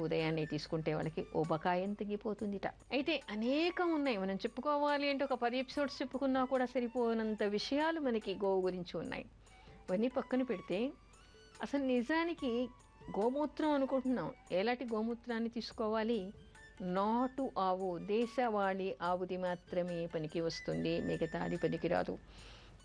ఉదయాన్నే తీసుకుంటే వాళ్ళకి ఊబకాయం తగ్గిపోతుందిట. అయితే అనేకం ఉన్నాయి. మనం చెప్పుకోవాలి అంటే ఒక 10 ఎపిసోడ్స్ చెప్పుకున్నా కూడా సరిపోనంత విషయాలు మనకి గోవు గురించి ఉన్నాయి. అవన్నీ పక్కన పెడితే అసలు నిజానికి గోమూత్రం అనుకుంటున్నాం. ఎలాంటి గోమూత్రాన్ని తీసుకోవాలి? నాటు ఆవు, దేశవాళీ ఆవుది మాత్రమే పనికి వస్తుంది, మిగతాది పనికిరాదు.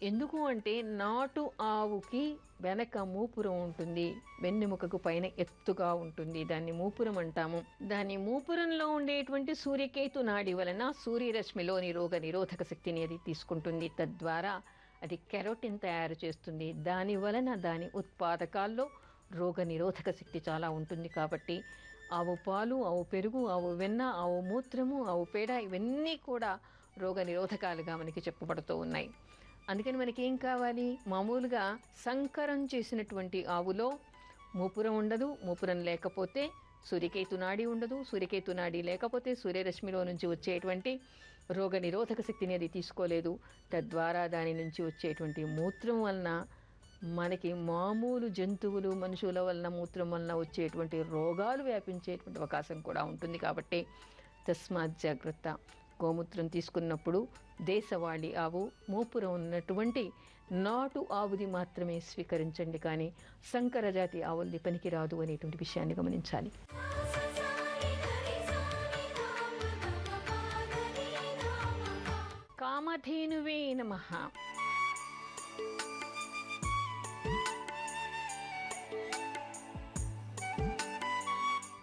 ఎందుకు అంటే నాటు ఆవుకి వెనక మూపురం ఉంటుంది, వెన్నెముకకు పైన ఎత్తుగా ఉంటుంది, దాన్ని మూపురం అంటాము. దాని మూపురంలో ఉండేటువంటి సూర్యకేతు నాడి వలన సూర్యరశ్మిలోని రోగ నిరోధక శక్తిని అది తీసుకుంటుంది. తద్వారా అది కెరోటిన్ తయారు చేస్తుంది. దాని వలన దాని ఉత్పాదకాల్లో రోగ నిరోధక శక్తి చాలా ఉంటుంది. కాబట్టి ఆవు పాలు, ఆవు పెరుగు, ఆవు వెన్న, ఆవు మూత్రము, ఆవు పేడ ఇవన్నీ కూడా రోగ నిరోధకాలుగా మనకి చెప్పబడుతూ ఉన్నాయి. అందుకని మనకి ఏం కావాలి? మామూలుగా సంకరం చేసినటువంటి ఆవులో మూపురం ఉండదు. మూపురం లేకపోతే సూర్యకేతు నాడి ఉండదు. సూర్యకేతు నాడి లేకపోతే సూర్యరశ్మిలో నుంచి వచ్చేటువంటి రోగ నిరోధక శక్తిని అది తీసుకోలేదు. తద్వారా దాని నుంచి వచ్చేటువంటి మూత్రం వలన మనకి మామూలు జంతువులు, మనుషుల వలన మూత్రం వలన వచ్చేటువంటి రోగాలు వ్యాపించేటువంటి అవకాశం కూడా ఉంటుంది. కాబట్టి తస్మాత్ జాగ్రత్త. గోమూత్రం తీసుకున్నప్పుడు దేశవాళీ ఆవు, మూపురం ఉన్నటువంటి నాటు ఆవుది మాత్రమే స్వీకరించండి, కానీ సంకరజాతి ఆవుల్ని పనికిరాదు అనేటువంటి విషయాన్ని గమనించాలి. కామధేనువే నమః.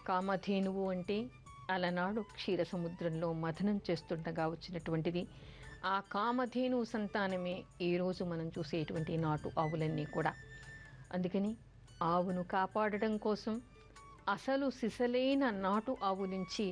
కామధేనువు అంటే అలనాడు క్షీర సముద్రంలో మథనం చేస్తుండగా వచ్చినటువంటిది. ఆ కామధేనువు సంతానమే ఈరోజు మనం చూసేటువంటి నాటు ఆవులన్నీ కూడా. అందుకని ఆవును కాపాడడం కోసం అసలు సిసలైన నాటు ఆవు నుంచి